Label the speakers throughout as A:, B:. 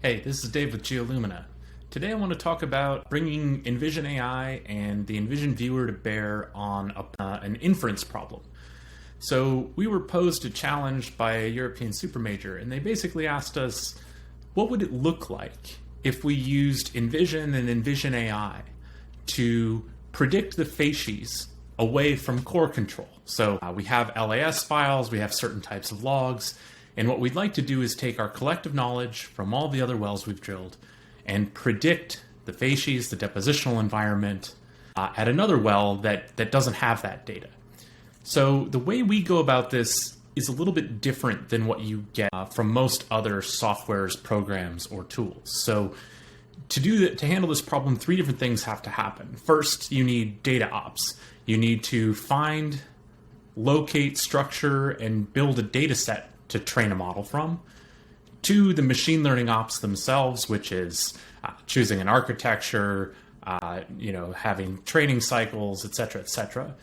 A: Hey, this is Dave with Geolumina. Today I want to talk about bringing NVZN AI and the NVZN viewer to bear on an inference problem. So we were posed a challenge by a European supermajor, and they basically asked us, what would it look like if we used NVZN and NVZN AI to predict the facies away from core control? So we have LAS files, we have certain types of logs, and what we'd like to do is take our collective knowledge from all the other wells we've drilled and predict the facies, the depositional environment, at another well that doesn't have that data. So the way we go about this is a little bit different than what you get from most other softwares, programs, or tools. So to handle this problem, three different things have to happen. First, you need DataOps. You need to find, locate, structure, and build a data set to train a model from. Two, the machine learning ops themselves, which is choosing an architecture, having training cycles, et cetera.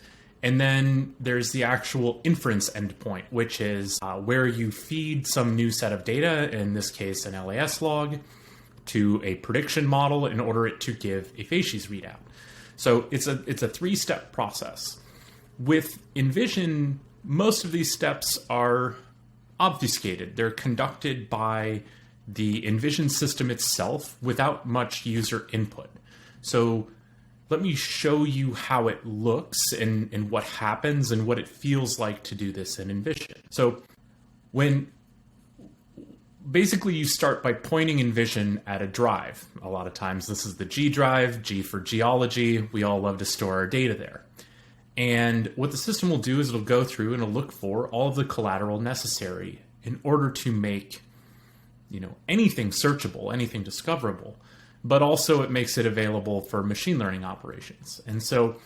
A: And then there's the actual inference endpoint, which is where you feed some new set of data, in this case an LAS log, to a prediction model in order to give a facies readout. So it's a three-step process. With NVZN, most of these steps are obfuscated. They're conducted by the NVZN system itself without much user input. So let me show you how it looks and what happens and what it feels like to do this in NVZN. So basically you start by pointing NVZN at a drive. A lot of times this is the G drive, G for geology. We all love to store our data there. And what the system will do is it'll go through and it'll look for all of the collateral necessary in order to make, anything searchable, anything discoverable, but also it makes it available for machine learning operations. And so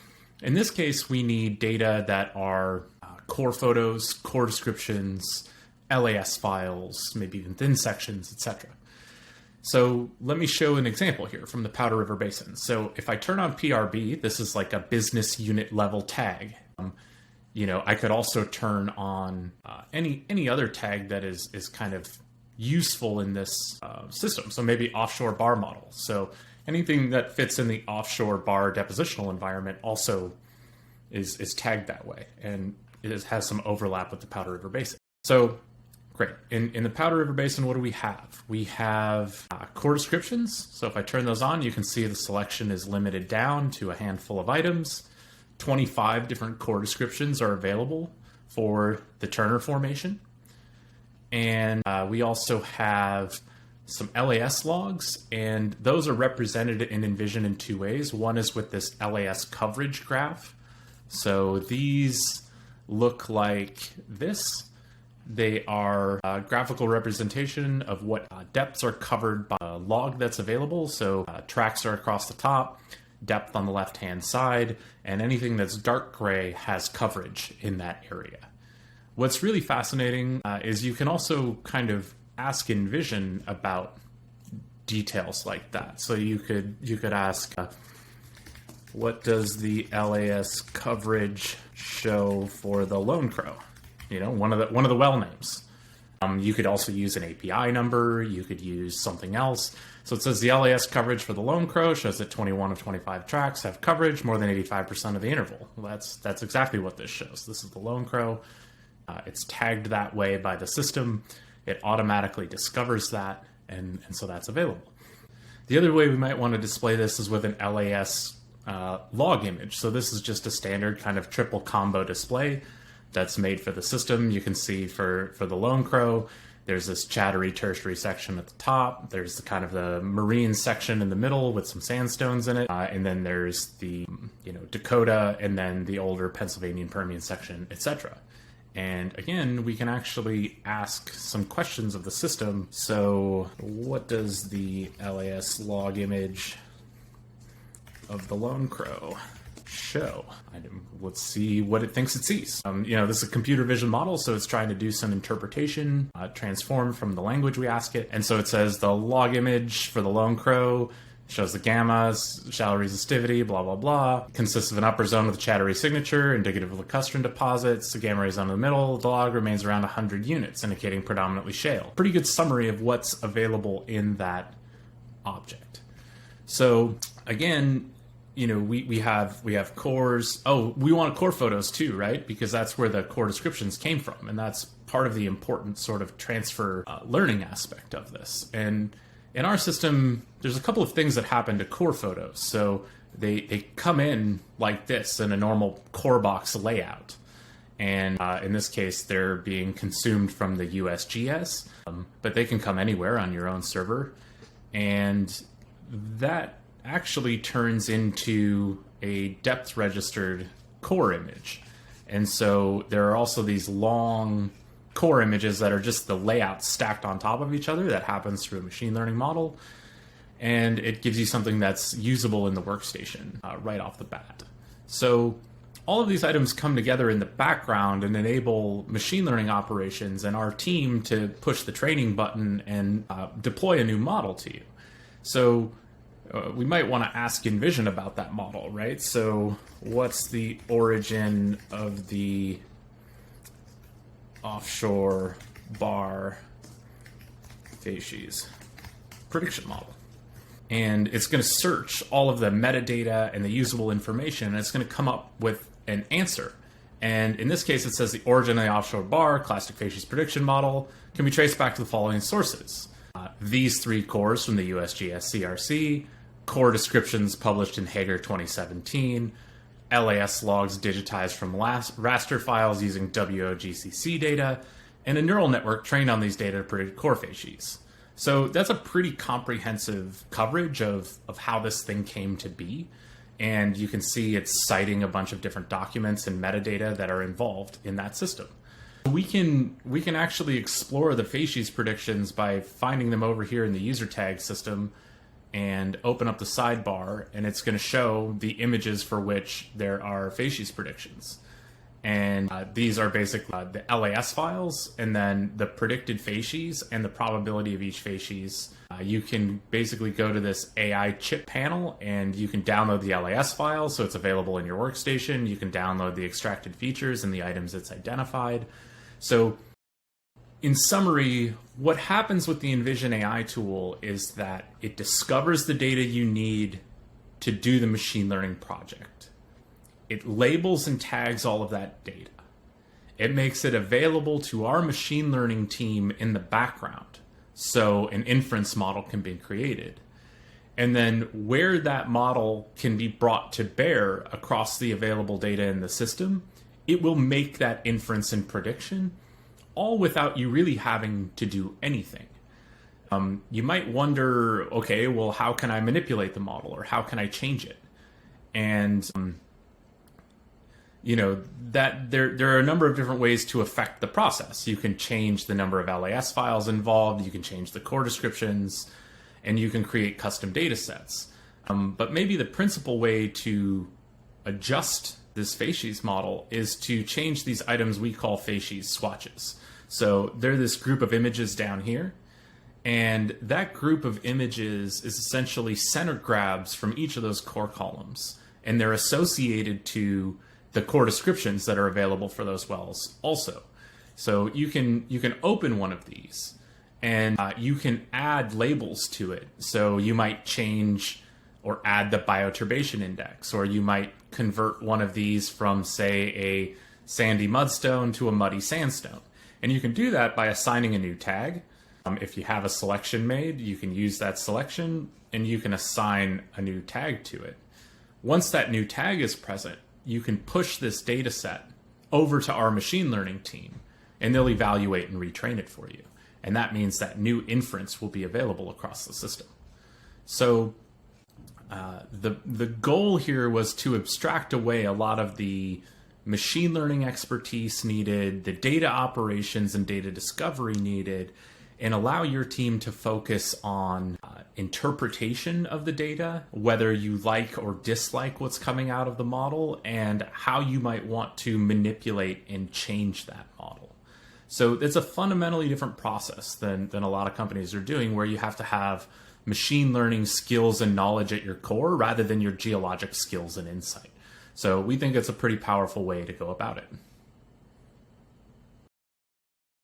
A: in this case, we need data that are core photos, core descriptions, LAS files, maybe even thin sections, etc. So let me show an example here from the Powder River Basin. So if I turn on PRB, this is like a business unit level tag. I could also turn on any other tag that is kind of useful in this system. So maybe offshore bar model. So anything that fits in the offshore bar depositional environment also is tagged that way. And it has some overlap with the Powder River Basin. So great. In the Powder River Basin, what do we have? We have core descriptions. So if I turn those on, you can see the selection is limited down to a handful of items. 25 different core descriptions are available for the Turner Formation. And we also have some LAS logs, and those are represented in NVZN in two ways. One is with this LAS coverage graph. So these look like this. They are a graphical representation of what depths are covered by a log that's available. So tracks are across the top, depth on the left-hand side, and anything that's dark gray has coverage in that area. What's really fascinating is you can also kind of ask NVZN about details like that. So you could ask, what does the LAS coverage show for the Lone Crow? One of the well names. You could also use an API number. You could use something else. So it says the LAS coverage for the Lone Crow shows that 21 of 25 tracks have coverage more than 85% of the interval. Well, that's exactly what this shows. This is the Lone Crow. It's tagged that way by the system. It automatically discovers that, and so that's available. The other way we might want to display this is with an LAS log image. So this is just a standard kind of triple combo display that's made for the system. You can see for the Lone Crow, there's this chattery tertiary section at the top. There's the marine section in the middle with some sandstones in it. And then there's the, Dakota, and then the older Pennsylvanian Permian section, etc. And again, we can actually ask some questions of the system. So what does the LAS log image of the Lone Crow show? Let's see what it thinks it sees. This is a computer vision model, so it's trying to do some interpretation, transform from the language we ask it. And so it says the log image for the Lone Crow Shows the gammas, shallow resistivity, blah, blah, blah. Consists of an upper zone with a chattery signature, indicative of lacustrine deposits. The gamma ray zone in the middle. The log remains around 100 units, indicating predominantly shale. Pretty good summary of what's available in that object. So again, we have cores. Oh, we want core photos too, right? Because that's where the core descriptions came from. And that's part of the important sort of transfer learning aspect of this. And in our system, there's a couple of things that happen to core photos. So they come in like this in a normal core box layout. And in this case, they're being consumed from the USGS, but they can come anywhere on your own server. And that actually turns into a depth registered core image. And so there are also these long core images that are just the layout stacked on top of each other. That happens through a machine learning model. And it gives you something that's usable in the workstation right off the bat. So all of these items come together in the background and enable machine learning operations and our team to push the training button and deploy a new model to you. So we might want to ask NVZN about that model, right? So what's the origin of the offshore bar Facies prediction model? And it's going to search all of the metadata and the usable information, and it's going to come up with an answer. And in this case, it says the origin of the offshore bar classic Facies prediction model can be traced back to the following sources. These three cores from the USGS CRC, core descriptions published in Hager 2017, LAS logs digitized from raster files using WOGCC data, and a neural network trained on these data to predict core Facies. So that's a pretty comprehensive coverage of how this thing came to be. And you can see it's citing a bunch of different documents and metadata that are involved in that system. We can actually explore the Facies predictions by finding them over here in the user tag system and open up the sidebar, and it's going to show the images for which there are Facies predictions. And these are basically the LAS files, and then the predicted Facies and the probability of each Facies. You can basically go to this AI chip panel, and you can download the LAS file, so it's available in your workstation. You can download the extracted features and the items it's identified. So in summary, what happens with the NVZN AI tool is that it discovers the data you need to do the machine learning project. It labels and tags all of that data. It makes it available to our machine learning team in the background, so an inference model can be created. And then where that model can be brought to bear across the available data in the system, it will make that inference and prediction, all without you really having to do anything. You might wonder, okay, well, how can I manipulate the model, or how can I change it? And that there are a number of different ways to affect the process. You can change the number of LAS files involved, you can change the core descriptions, and you can create custom data sets. But maybe the principal way to adjust this Facies model is to change these items we call Facies swatches. So they're this group of images down here, and that group of images is essentially center grabs from each of those core columns, and they're associated to the core descriptions that are available for those wells also. So you can open one of these, and you can add labels to it. So you might change or add the bioturbation index, or you might convert one of these from, say, a sandy mudstone to a muddy sandstone. And you can do that by assigning a new tag. If you have a selection made, you can use that selection and you can assign a new tag to it. Once that new tag is present, you can push this data set over to our machine learning team, and they'll evaluate and retrain it for you. And that means that new inference will be available across the system. So the goal here was to abstract away a lot of the machine learning expertise needed, the data operations and data discovery needed, and allow your team to focus on interpretation of the data, whether you like or dislike what's coming out of the model, and how you might want to manipulate and change that model. So it's a fundamentally different process than a lot of companies are doing, where you have to have machine learning skills and knowledge at your core rather than your geologic skills and insight. So we think it's a pretty powerful way to go about it.